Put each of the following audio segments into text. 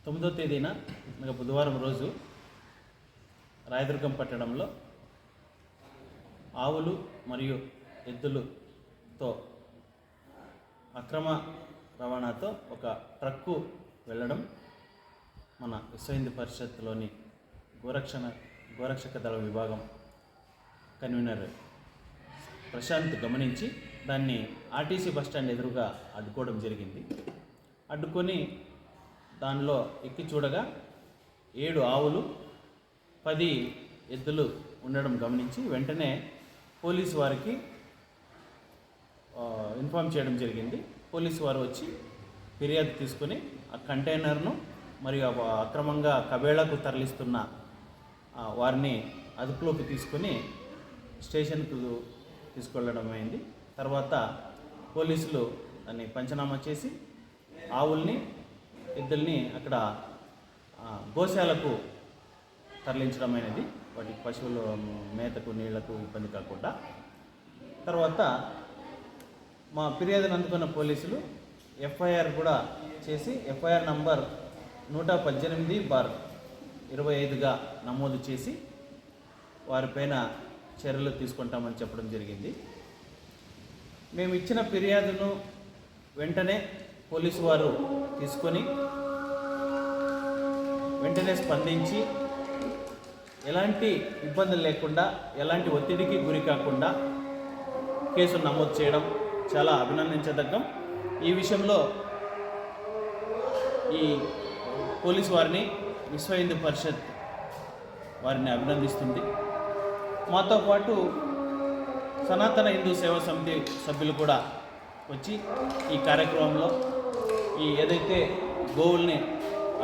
9వ తేదీన బుధవారం రోజు రాయదుర్గం పట్టణంలో ఆవులు మరియు ఎద్దులతో అక్రమ రవాణాతో ఒక ట్రక్కు వెళ్ళడం మన విశ్వ హిందూ పరిషత్లోని గోరక్షక దళ విభాగం కన్వీనర్ ప్రశాంత్ గమనించి దాన్ని ఆర్టీసీ బస్టాండ్ ఎదురుగా అడ్డుకోవడం జరిగింది. అడ్డుకొని దానిలో ఎక్కి చూడగా 7 ఆవులు 10 ఎద్దులు ఉండడం గమనించి వెంటనే పోలీసు వారికి ఇన్ఫామ్ చేయడం జరిగింది. పోలీసు వారు వచ్చి ఫిర్యాదు తీసుకొని ఆ కంటైనర్ను మరియు అక్రమంగా కబేళాకు తరలిస్తున్న వారిని అదుపులోకి తీసుకొని స్టేషన్కు తీసుకెళ్ళడం అయింది. తర్వాత పోలీసులు దాన్ని పంచనామా చేసి ఆవుల్ని ఎద్దుల్ని అక్కడ గోశాలకు తరలించడం అనేది, వాటికి పశువుల మేతకు నీళ్లకు ఇబ్బంది కాకుండా. తర్వాత మా ఫిర్యాదును అందుకున్న పోలీసులు ఎఫ్ఐఆర్ కూడా చేసి ఎఫ్ఐఆర్ నంబర్ 118/25గా నమోదు చేసి వారిపైన చర్యలు తీసుకుంటామని చెప్పడం జరిగింది. మేము ఇచ్చిన ఫిర్యాదును వెంటనే పోలీసు వారు తీసుకొని వెంటనే స్పందించి ఎలాంటి ఇబ్బందులు లేకుండా, ఎలాంటి ఒత్తిడికి గురి కాకుండా కేసు నమోదు చేయడం చాలా అభినందించదగ్గం. ఈ విషయంలో ఈ పోలీసు వారిని విశ్వ హిందూ పరిషత్ వారిని అభినందిస్తుంది. మాతో పాటు సనాతన హిందూ సేవా సమితి సభ్యులు కూడా వచ్చి ఈ కార్యక్రమంలో ఏదైతే గోవుల్ని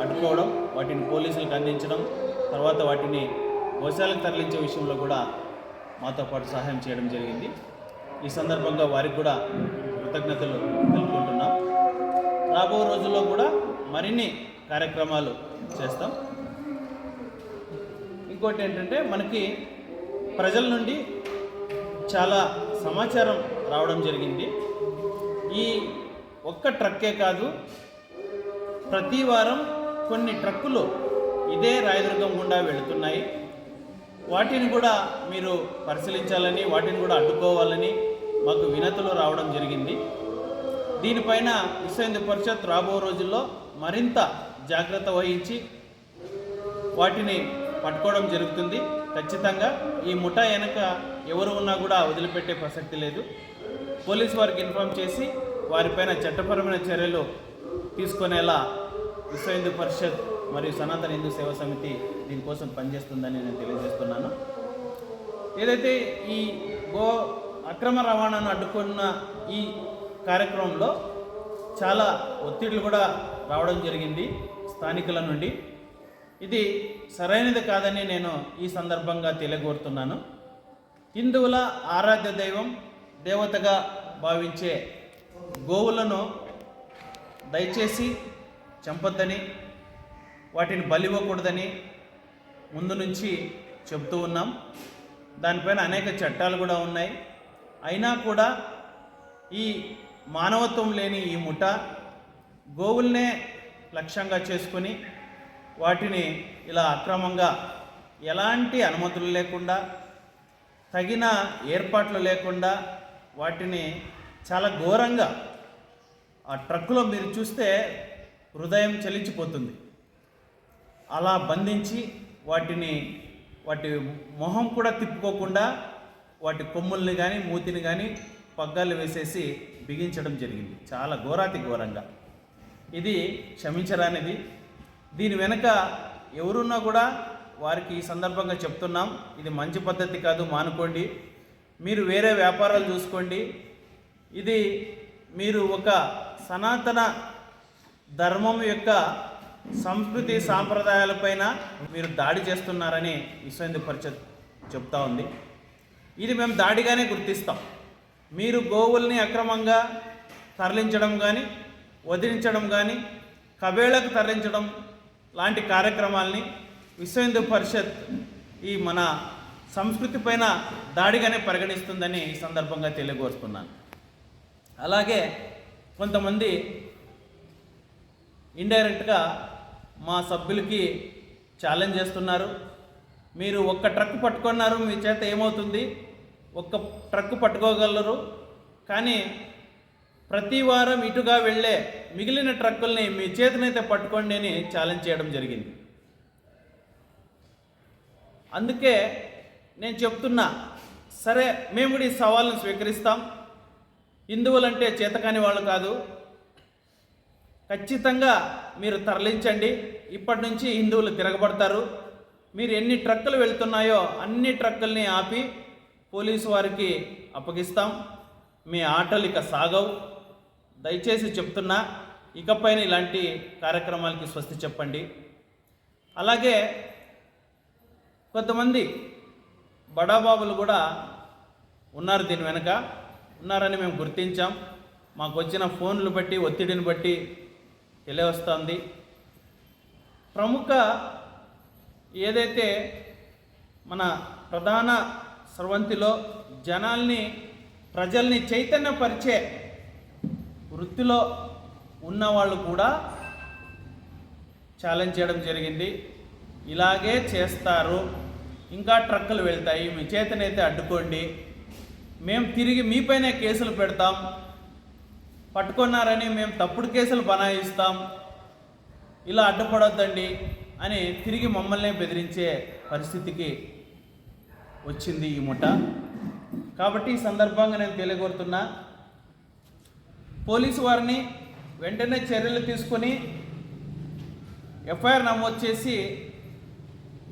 అడ్డుకోవడం, వాటిని పోలీసులకు అందించడం, తర్వాత వాటిని గోశాలకు తరలించే విషయంలో కూడా మాతో పాటు సహాయం చేయడం జరిగింది. ఈ సందర్భంగా వారికి కూడా కృతజ్ఞతలు తెలుపుకుంటున్నాం. రాబో రోజుల్లో కూడా మరిన్ని కార్యక్రమాలు చేస్తాం. ఇంకోటి ఏంటంటే, మనకి ప్రజల నుండి చాలా సమాచారం రావడం జరిగింది. ఈ ఒక్క ట్రక్కే కాదు, ప్రతి వారం కొన్ని ట్రక్కులు ఇదే రాయదుర్గం గుండా వెళుతున్నాయి. వాటిని కూడా మీరు పరిశీలించాలని, వాటిని కూడా అడ్డుకోవాలని మాకు వినతులు రావడం జరిగింది. దీనిపైన విశ్వ హిందూ పరిషత్ రాబో రోజుల్లో మరింత జాగ్రత్త వహించి వాటిని పట్టుకోవడం జరుగుతుంది. ఖచ్చితంగా ఈ ముఠా వెనక ఎవరు ఉన్నా కూడా వదిలిపెట్టే ప్రసక్తి లేదు. పోలీసు వారికి ఇన్ఫామ్ చేసి వారిపైన చట్టపరమైన చర్యలు తీసుకునేలా విశ్వ హిందూ పరిషత్ మరియు సనాతన హిందూ సేవా సమితి దీనికోసం పనిచేస్తుందని నేను తెలియజేస్తున్నాను. ఏదైతే ఈ అక్రమ రవాణాను అడ్డుకున్న ఈ కార్యక్రమంలో చాలా ఒత్తిడులు కూడా రావడం జరిగింది స్థానికుల నుండి. ఇది సరైనది కాదని నేను ఈ సందర్భంగా తెలియగోరుతున్నాను. హిందువుల ఆరాధ్య దైవం, దేవతగా భావించే గోవులను దయచేసి చంపొద్దని, వాటిని బలివ్వకూడదని ముందు నుంచి చెబుతూ ఉన్నాం. దానిపైన అనేక చట్టాలు కూడా ఉన్నాయి. అయినా కూడా ఈ మానవత్వం లేని ఈ ముఠ గోవుల్నే లక్ష్యంగా చేసుకొని వాటిని ఇలా అక్రమంగా ఎలాంటి అనుమతులు లేకుండా, తగిన ఏర్పాట్లు లేకుండా వాటిని చాలా ఘోరంగా ఆ ట్రక్కులో మీరు చూస్తే హృదయం చలించిపోతుంది. అలా బంధించి వాటి మొహం కూడా తిప్పుకోకుండా వాటి కొమ్ముల్ని కానీ మూతిని కానీ పగ్గాలు వేసేసి బిగించడం జరిగింది. చాలా ఘోరాతి ఘోరంగా. ఇది క్షమించరానిది. దీని వెనుక ఎవరున్నా కూడా వారికి ఈ సందర్భంగా చెప్తున్నాం, ఇది మంచి పద్ధతి కాదు, మానుకోండి. మీరు వేరే వ్యాపారాలు చూసుకోండి. ఇది మీరు ఒక సనాతన ధర్మం యొక్క సంస్కృతి సాంప్రదాయాలపైన మీరు దాడి చేస్తున్నారని విశ్వ హిందూ పరిషత్ చెప్తా ఉంది. ఇది మేము దాడిగానే గుర్తిస్తాం. మీరు గోవుల్ని అక్రమంగా తరలించడం కానీ, వదిలించడం కానీ, కబేళకు తరలించడం లాంటి కార్యక్రమాల్ని విశ్వ హిందూ పరిషత్ ఈ మన సంస్కృతి పైన దాడిగానే పరిగణిస్తుందని ఈ సందర్భంగా తెలియగోరుతున్నాను. అలాగే కొంతమంది ఇండైరెక్ట్గా మా సభ్యులకి ఛాలెంజ్ చేస్తున్నారు. మీరు ఒక్క ట్రక్ పట్టుకున్నారు, మీ చేత ఏమవుతుంది? ఒక్క ట్రక్ పట్టుకోగలరు, కానీ ప్రతి వారం ఇటుగా వెళ్ళే మిగిలిన ట్రక్కుల్ని మీ చేతినైతే పట్టుకోండి అని ఛాలెంజ్ చేయడం జరిగింది. అందుకే నేను చెప్తున్నా, సరే మేము కూడా ఈ సవాల్ను స్వీకరిస్తాం. హిందువులంటే చేతకాని వాళ్ళు కాదు, ఖచ్చితంగా మీరు తరలించండి. ఇప్పటి నుంచి హిందువులు తిరగబడతారు. మీరు ఎన్ని ట్రక్కులు వెళ్తున్నాయో అన్ని ట్రక్కుల్ని ఆపి పోలీసు వారికి అప్పగిస్తాం. మీ ఆటలు ఇక సాగవు. దయచేసి చెప్తున్నా, ఇకపైన ఇలాంటి కార్యక్రమాలకి స్వస్తి చెప్పండి. అలాగే కొంతమంది బడాబాబులు కూడా ఉన్నారు, దీని వెనక ఉన్నారని మేము గుర్తించాం. మాకు వచ్చిన ఫోన్లు బట్టి, ఒత్తిడిని బట్టి తెలియవస్తుంది. ప్రముఖ ఏదైతే మన ప్రధాన స్రవంతిలో ప్రజల్ని చైతన్యపరిచే వృత్తిలో ఉన్నవాళ్ళు కూడా ఛాలెంజ్ చేయడం జరిగింది. ఇలాగే చేస్తారు, ఇంకా ట్రక్కులు వెళ్తాయి, మీ చేతనైతే అడ్డుకోండి, మేము తిరిగి మీపైనే కేసులు పెడతాం, పట్టుకున్నారని మేము తప్పుడు కేసులు బనాయిస్తాం, ఇలా అడ్డుపడొద్దండి అని తిరిగి మమ్మల్ని బెదిరించే పరిస్థితికి వచ్చింది ఈ ముఠ. కాబట్టి ఈ సందర్భంగా నేను తెలియగోరుతున్నా, పోలీసు వారిని వెంటనే చర్యలు తీసుకొని ఎఫ్ఐఆర్ నమోదు చేసి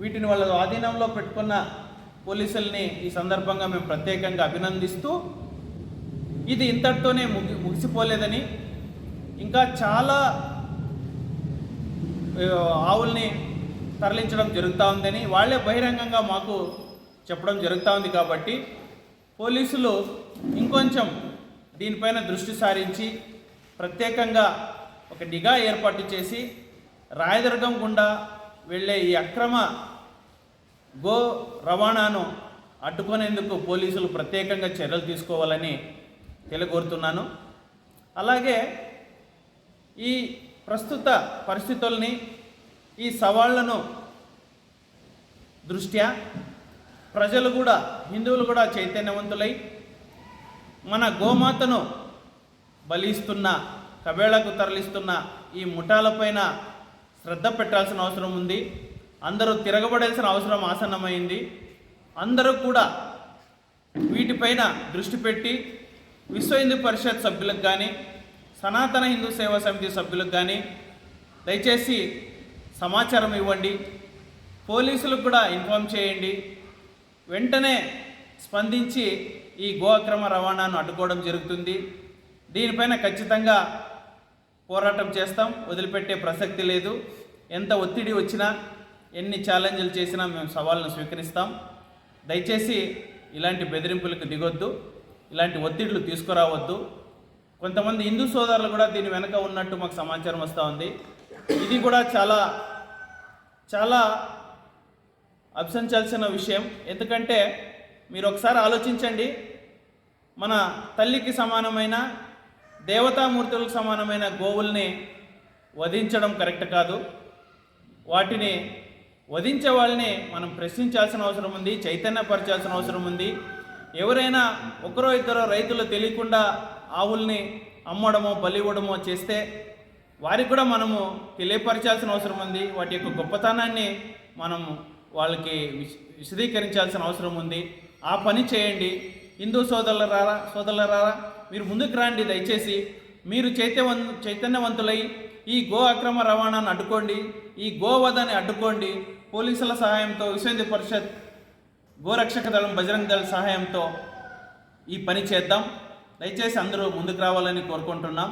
వీటిని వాళ్ళ ఆధీనంలో పెట్టుకున్న పోలీసుల్ని ఈ సందర్భంగా మేము ప్రత్యేకంగా అభినందిస్తూ, ఇది ఇంతటితోనే ముగిసిపోలేదని, ఇంకా చాలా ఆవుల్ని తరలించడం జరుగుతూ ఉందని వాళ్ళే బహిరంగంగా మాకు చెప్పడం జరుగుతూ ఉంది. కాబట్టి పోలీసులు ఇంకొంచెం దీనిపైన దృష్టి సారించి ప్రత్యేకంగా ఒక నిఘా ఏర్పాటు చేసి రాయదుర్గం గుండా వెళ్ళే ఈ అక్రమ గో రవాణాను అడ్డుకునేందుకు పోలీసులు ప్రత్యేకంగా చర్యలు తీసుకోవాలని తెలియగోరుతున్నాను. అలాగే ఈ ప్రస్తుత పరిస్థితుల్ని, ఈ సవాళ్లను దృష్ట్యా ప్రజలు కూడా, హిందువులు కూడా చైతన్యవంతులై మన గోమాతను బలిస్తున్న, కబేళకు తరలిస్తున్న ఈ ముఠాలపైన శ్రద్ధ పెట్టాల్సిన అవసరం ఉంది. అందరూ తిరగబడాల్సిన అవసరం ఆసన్నమైంది. అందరూ కూడా వీటిపైన దృష్టి పెట్టి విశ్వ హిందూ పరిషత్ సభ్యులకు కానీ, సనాతన హిందూ సేవా సమితి సభ్యులకు కానీ దయచేసి సమాచారం ఇవ్వండి. పోలీసులకు కూడా ఇన్ఫామ్ చేయండి. వెంటనే స్పందించి ఈ గో అక్రమ రవాణాను అడ్డుకోవడం జరుగుతుంది. దీనిపైన ఖచ్చితంగా పోరాటం చేస్తాం, వదిలిపెట్టే ప్రసక్తి లేదు. ఎంత ఒత్తిడి వచ్చినా, ఎన్ని ఛాలెంజ్లు చేసినా మేము సవాళ్ళను స్వీకరిస్తాం. దయచేసి ఇలాంటి బెదిరింపులకు దిగొద్దు, ఇలాంటి ఒత్తిడులు తీసుకురావద్దు. కొంతమంది హిందూ సోదరులు కూడా దీని వెనక ఉన్నట్టు మాకు సమాచారం వస్తూ ఉంది. ఇది కూడా చాలా చాలా అభిశంసించాల్సిన విషయం. ఎందుకంటే మీరు ఒకసారి ఆలోచించండి, మన తల్లికి సమానమైన, దేవతామూర్తులకు సమానమైన గోవుల్ని వధించడం కరెక్ట్ కాదు. వాటిని వధించే వాళ్ళని మనం ప్రశ్నించాల్సిన అవసరం ఉంది, చైతన్యపరచాల్సిన అవసరం ఉంది. ఎవరైనా ఒకరో ఇద్దరో రైతులు తెలియకుండా ఆవుల్ని అమ్మడమో బలివ్వడమో చేస్తే వారికి కూడా మనము తెలియపరచాల్సిన అవసరం ఉంది. వాటి యొక్క గొప్పతనాన్ని మనము వాళ్ళకి విశదీకరించాల్సిన అవసరం ఉంది. ఆ పని చేయండి. హిందూ సోదరులారా మీరు ముందుకు రండి. దయచేసి మీరు చైతన్యవంతులై ఈ గో అక్రమ రవాణాను అడ్డుకోండి, ఈ గోవధని అడ్డుకోండి. పోలీసుల సహాయంతో, విశ్వ హిందూ పరిషత్, గోరక్షక దళం, బజరంగ్ దళ సహాయంతో ఈ పని చేద్దాం. దయచేసి అందరూ ముందుకు రావాలని కోరుకుంటున్నాం.